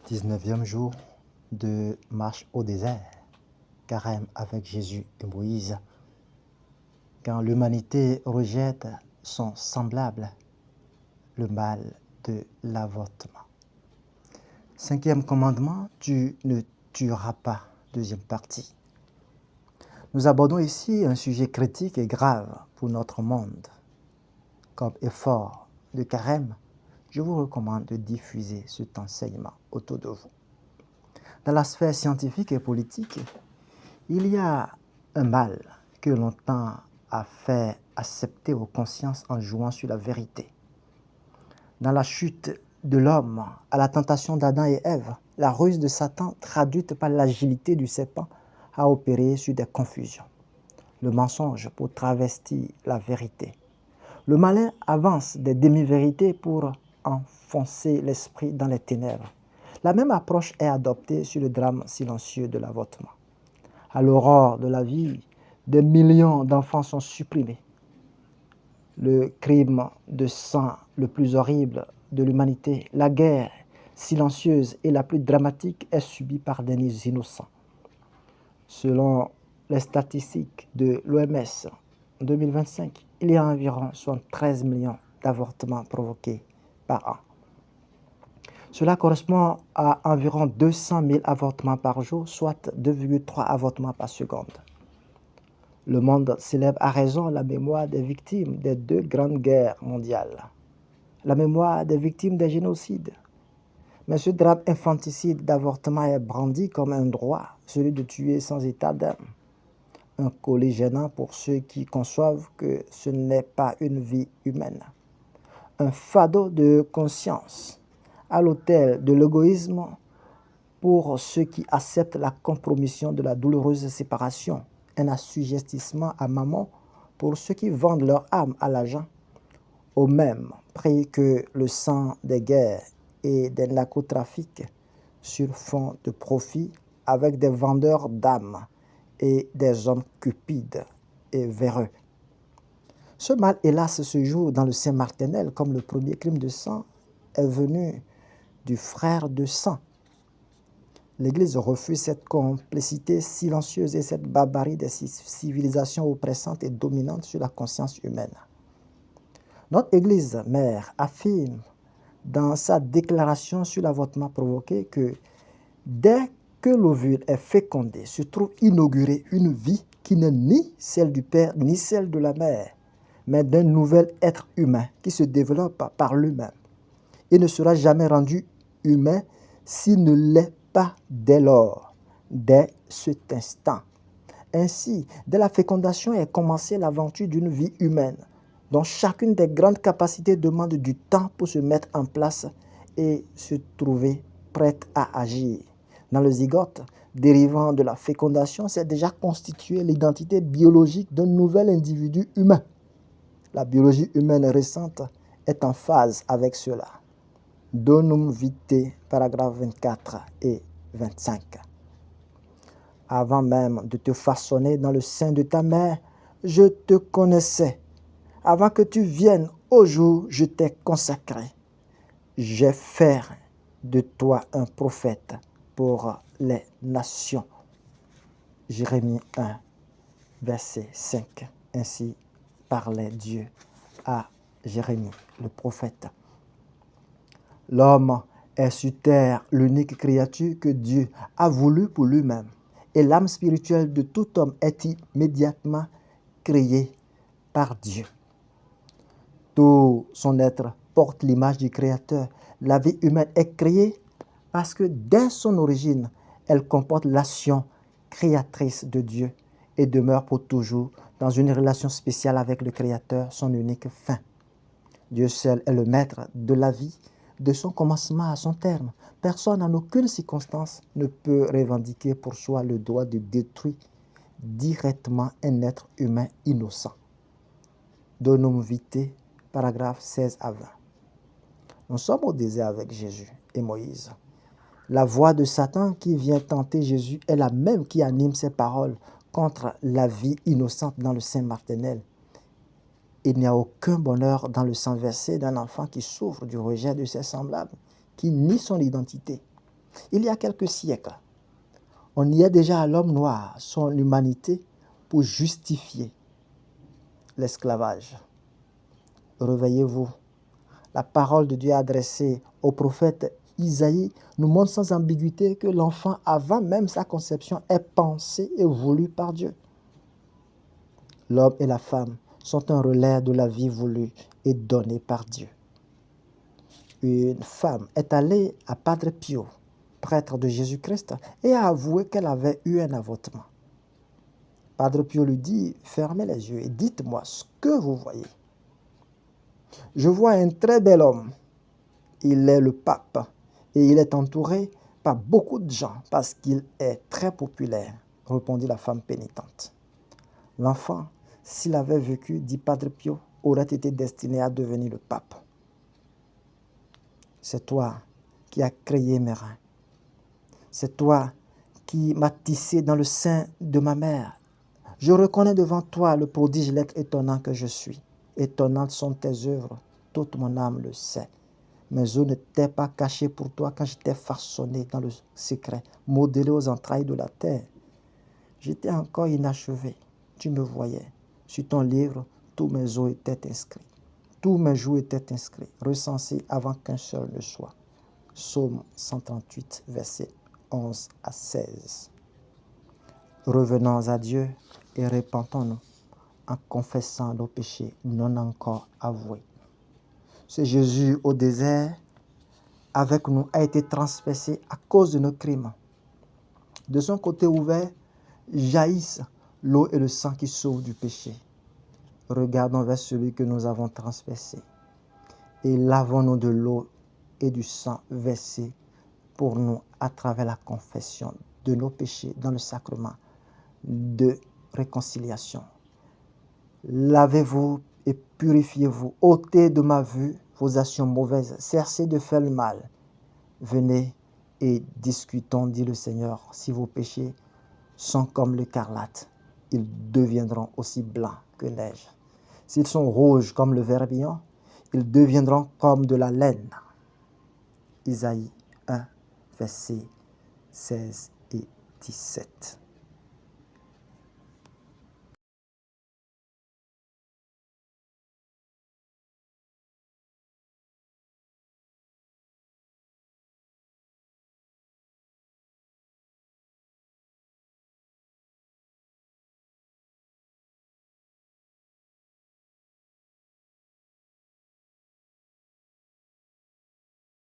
19e jour de marche au désert, carême avec Jésus et Moïse. Quand l'humanité rejette son semblable, le mal de l'avortement. Cinquième commandement, tu ne tueras pas. Deuxième partie. Nous abordons ici un sujet critique et grave pour notre monde. Comme effort de carême, je vous recommande de diffuser cet enseignement autour de vous. Dans la sphère scientifique et politique, il y a un mal que l'on tend à faire accepter aux consciences en jouant sur la vérité. Dans la chute de l'homme à la tentation d'Adam et Ève, la ruse de Satan, traduite par l'agilité du serpent, a opéré sur des confusions. Le mensonge pour travestir la vérité. Le malin avance des demi-vérités pour enfoncer l'esprit dans les ténèbres. La même approche est adoptée sur le drame silencieux de l'avortement. À l'aurore de la vie, des millions d'enfants sont supprimés. Le crime de sang le plus horrible de l'humanité, la guerre silencieuse et la plus dramatique est subie par des innocents. Selon les statistiques de l'OMS, en 2025, il y a environ 73 millions d'avortements provoqués par an. Cela correspond à environ 200 000 avortements par jour, soit 2,3 avortements par seconde. Le monde célèbre à raison la mémoire des victimes des deux grandes guerres mondiales, la mémoire des victimes des génocides. Mais ce drame infanticide d'avortement est brandi comme un droit, celui de tuer sans état d'âme. Un colis gênant pour ceux qui conçoivent que ce n'est pas une vie humaine. Un fardeau de conscience à l'autel de l'égoïsme pour ceux qui acceptent la compromission de la douloureuse séparation. Un assujettissement à maman pour ceux qui vendent leur âme à l'argent au même prix que le sang des guerres et des narcotrafics sur fond de profit avec des vendeurs d'âmes et des hommes cupides et véreux. Ce mal, hélas, se joue dans le sein maternel comme le premier crime de sang est venu du frère de sang. L'Église refuse cette complicité silencieuse et cette barbarie des civilisations oppressantes et dominantes sur la conscience humaine. Notre Église mère affirme dans sa déclaration sur l'avortement provoqué que dès que l'ovule est fécondé, se trouve inaugurée une vie qui n'est ni celle du père ni celle de la mère, mais d'un nouvel être humain qui se développe par lui-même et ne sera jamais rendu humain s'il ne l'est pas dès lors, dès cet instant. Ainsi, dès la fécondation est commencée l'aventure d'une vie humaine, dont chacune des grandes capacités demande du temps pour se mettre en place et se trouver prête à agir. Dans le zygote, dérivant de la fécondation, s'est déjà constituée l'identité biologique d'un nouvel individu humain. La biologie humaine récente est en phase avec cela. Donum Vitae, paragraphe 24 et 25. Avant même de te façonner dans le sein de ta mère, je te connaissais. Avant que tu viennes au jour, je t'ai consacré. J'ai fait de toi un prophète pour les nations. Jérémie 1, verset 5. Ainsi parlait Dieu à Jérémie, le prophète. L'homme est sur terre l'unique créature que Dieu a voulu pour lui-même. Et l'âme spirituelle de tout homme est immédiatement créée par Dieu. Tout son être porte l'image du Créateur. La vie humaine est créée parce que dès son origine, elle comporte l'action créatrice de Dieu et demeure pour toujours dans une relation spéciale avec le Créateur, son unique fin. Dieu seul est le maître de la vie, de son commencement à son terme. Personne en aucune circonstance ne peut revendiquer pour soi le droit de détruire directement un être humain innocent. Donum Vitae, paragraphe 16 à 20. Nous sommes au désert avec Jésus et Moïse. La voix de Satan qui vient tenter Jésus est la même qui anime ses paroles contre la vie innocente dans le sein maternel. Il n'y a aucun bonheur dans le sang versé d'un enfant qui souffre du rejet de ses semblables, qui nie son identité. Il y a quelques siècles, on niait déjà à l'homme noir son humanité pour justifier l'esclavage. Réveillez-vous. La parole de Dieu adressée au prophète Isaïe nous montre sans ambiguïté que l'enfant, avant même sa conception, est pensé et voulu par Dieu. L'homme et la femme sont un relais de la vie voulue et donnée par Dieu. Une femme est allée à Padre Pio, prêtre de Jésus-Christ, et a avoué qu'elle avait eu un avortement. Padre Pio lui dit, fermez les yeux et dites-moi ce que vous voyez. Je vois un très bel homme. Il est le pape et il est entouré par beaucoup de gens parce qu'il est très populaire, répondit la femme pénitente. L'enfant, s'il avait vécu, dit Padre Pio, aurait été destiné à devenir le pape. C'est toi qui as créé mes reins. C'est toi qui m'as tissé dans le sein de ma mère. Je reconnais devant toi le prodige, l'être étonnant que je suis. Étonnantes sont tes œuvres, toute mon âme le sait. Mes os n'étaient pas cachés pour toi quand j'étais façonné dans le secret, modelé aux entrailles de la terre. J'étais encore inachevé. Tu me voyais. Sur ton livre, tous mes os étaient inscrits. Tous mes jours étaient inscrits, recensés avant qu'un seul ne soit. Psaume 138, versets 11 à 16. Revenons à Dieu et répentons-nous en confessant nos péchés non encore avoués. Ce Jésus au désert, avec nous, a été transpercé à cause de nos crimes. De son côté ouvert, jaillissent l'eau et le sang qui sauvent du péché. Regardons vers celui que nous avons transpercé et lavons-nous de l'eau et du sang versé pour nous à travers la confession de nos péchés dans le sacrement de réconciliation. Lavez-vous et purifiez-vous, ôtez de ma vue vos actions mauvaises, cessez de faire le mal. Venez et discutons, dit le Seigneur, si vos péchés sont comme l'écarlate, ils deviendront aussi blancs que neige. S'ils sont rouges comme le vermillon, ils deviendront comme de la laine. Isaïe 1, versets 16 et 17.